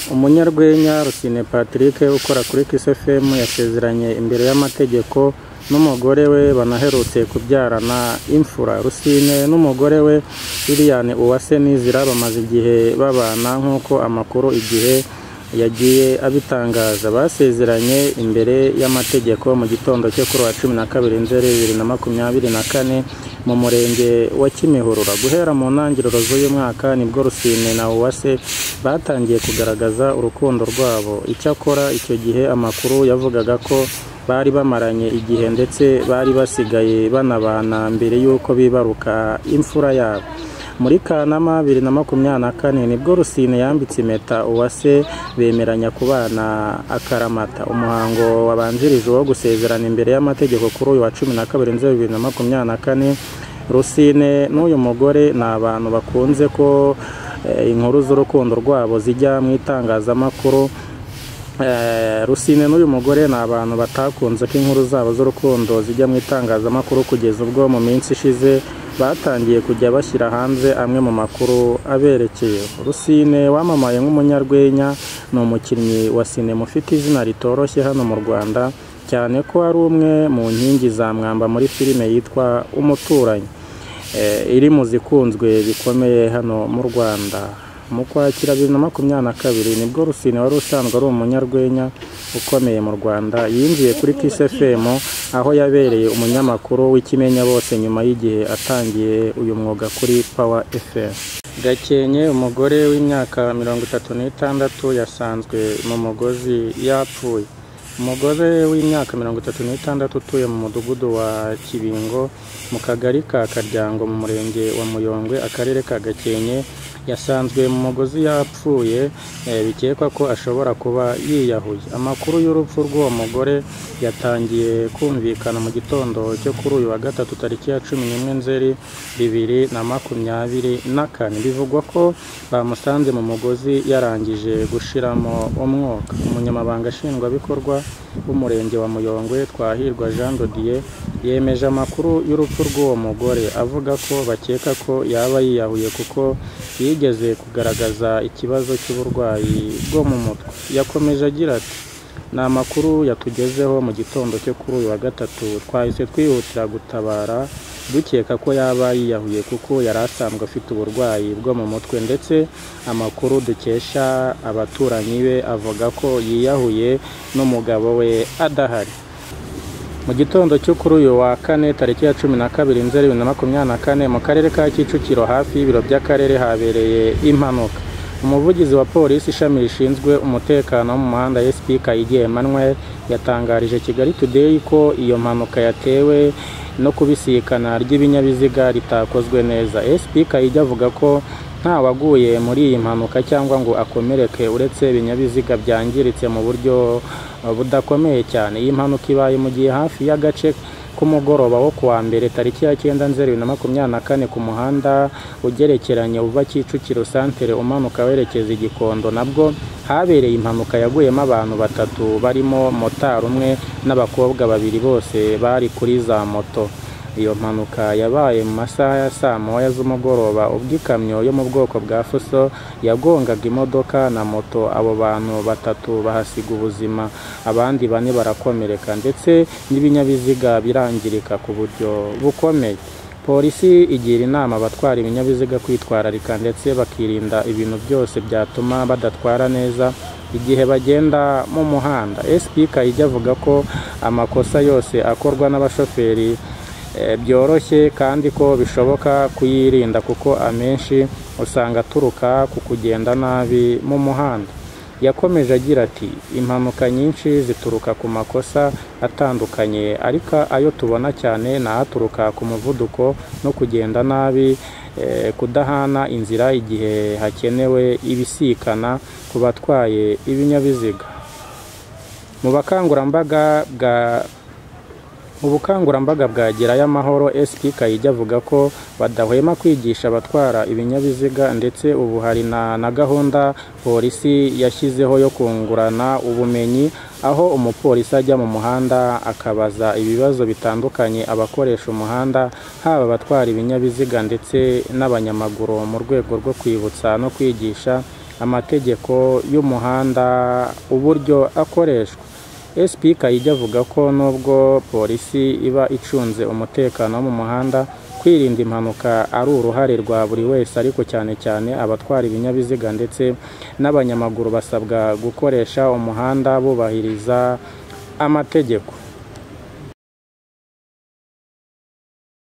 Umunyarwenya Rusine Patrick ukora kuri Kiss FM yasezeranye imbere y'amategeko n'umugore we banaherutse kubyarana imfura. Rusine n'umugore we Liliane Uwase Nizira bamaze igihe babana nk'uko amakuru igihe yagiye abitangaza. Basezeranye imbere y'amategeko mu gitondo cyo kuri wa 12 Nzeri 2024 mu murenge wa Kimihurura. Guhera mu ntangiriro z'uyu mwaka nibwo Rusine na Uwase batangiye kugaragaza urukundo rwabo. Icyakora icyo gihe amakuru yavugaga ko bari bamaranye igihe ndetse bari basigaye banabana mbere y'uko bibaruka imfura yabo. Muri Kanama 2024 nibwo Rusine yambitse impeta Uwase bemeranya kubana akaramata. Umuhango wabanjirije wo gusezerana imbere y'amategeko kuri uyu wa 12 Nzeri 2024. Rusine n'uyu mugore ni abantu bakunze ko inkuru z'urukundo rwabo zijya mu itangazamakuru. Rusine n'uyu mugore ni abantu batakunze ko inkuru zabo z'urukundo zijya mu itangazamakuru kugeza ubwo mu minsi ishize batangiye kujya bashyira hanze amwe mu makuru aberekeye. Rusine wamamaye nk'umunyarwenya ni umukinnyi wa sinema ufite izina ritoroshye hano mu Rwanda, cyane ko ari umwe mu nkingi za mwamba muri filime yitwa Umuturanyi iri mu zikunzwe bikomeye hano mu Rwanda. Mu Kwakira 2022 nibwo Rusine wari usanzwe ari umunyarwenya ukomeye mu Rwanda yinjiye kuri Kiss FM aho yabereye umunyamakuru w'ikimenya bose nyuma y'igihe atangiye uyu mwuga kuri Power FM. Gakenke umugore w'imyaka 36 yasanzwe mu mugozi yapfuye. Umugore w'imyaka 36 utuye mu mudugudu wa Kibingo mu kagari ka Karyango mu murenge wa Muyongwe akarere ka Gakenke yasanzwe mu mugozi yapfuye, bikekwa ko ashobora kuba yiyahuye. Amakuru y'urupfu rw'uwo mugore yatangiye kumvikana mu gitondo cyo kuri uyu wa gatatu tariki ya 11 Nzeri 2024. Bivugwa ko bamusanze mu mugozi yarangije gushiramo umwuka. Umunyamabanga nshingwabikorwa w'umurenge wa Muyongwe Twahirwa Jean Dodier yemeje amakuru y'urupfu rw'uwo mugore avuga ko bakeka ko yaba yiyahuye kuko yigeze kugaragaza ikibazo cy'uburwayi bwo mu mutwe. Yakomeje agira ati "Ni amakuru yatugezeho mu gitondo cyo kuri uyu wa gatatu, twahise twihutira gutabara dukeka ko yaba yiyahuye kuko yari asanzwe afite uburwayi bwo mu mutwe, ndetse amakuru dukesha abaturanyi be avuga ko yiyahuye n'umugabo we adahari." Mu gitondo cyo kuri uyu wa kane tariki ya 12 Nzeri 2024 mu karere ka Kicukiro hafi y'ibiro by'akarere habereye impanuka. Umuvugizi wa polisi ishami rishinzwe umutekano mu muhanda SP Kayige Emmanuel yatangarije Kigali Today ko iyo mpanuka yatewe no kubisikana ry'ibinyabiziga ritakozwe neza. SP Kayige avuga ko nta waguye muri iyi mpanuka cyangwa ngo akomereke uretse ibinyabiziga byangiritse mu buryo budakomeye cyane. Iyi mpanuka ibaye mu gihe hafi y'agace k'umugoroba wo kuwa mbere tariki ya 9 Nzeri 2024 ku muhanda ugerekeranye uva Kicukiro Centre umanuka werekeza Gikondo nabwo habereye impanuka yaguyemo abantu batatu barimo motari umwe n'abakobwa babiri bose bari kuri za moto. Iyo mpanuka yabaye mu masaha ya saa moya z'umugoroba ubwo ikamyo yo mu bwoko bwa Fuso yagongaga imodoka na moto. Abo bantu batatu bahasiga ubuzima, abandi bane barakomereka ndetse n'ibinyabiziga birangirika ku buryo bukomeye. Polisi igira inama abatwara ibinyabiziga kwitwararika ndetse bakirinda ibintu byose byatuma badatwara neza igihe bagenda mu muhanda. SP Kayige avuga ko amakosa yose akorwa n'abashoferi byoroshye kandi ko bishoboka kuyirinda kuko amenshi usanga aturuka ku kugenda nabi mu muhanda. Yakomeje agira ati "Impanuka nyinshi zituruka ku makosa atandukanye, ariko ayo tubona cyane ni aturuka ku muvuduko no kugenda nabi, kudahana inzira igihe hakenewe ibisikana ku batwaye ibinyabiziga." Mu bukangurambaga bwa Gerayo Amahoro, SP Kayige avuga ko badahwema kwigisha abatwara ibinyabiziga ndetse ubu hari na gahunda polisi yashyizeho yo kungurana ubumenyi, aho umupolisi ajya mu muhanda akabaza ibibazo bitandukanye abakoresha umuhanda, haba abatwara ibinyabiziga ndetse n'abanyamaguru, mu rwego rwo kwibutsa no kwigisha amategeko y'umuhanda uburyo akoreshwa. SP Kayigi avuga ko nubwo polisi iba icunze umutekano wo mu muhanda, kwirinda impanuka ari uruhare rwa buri wese, ariko cyane cyane abatwara ibinyabiziga ndetse n'abanyamaguru basabwa gukoresha umuhanda bubahiriza amategeko.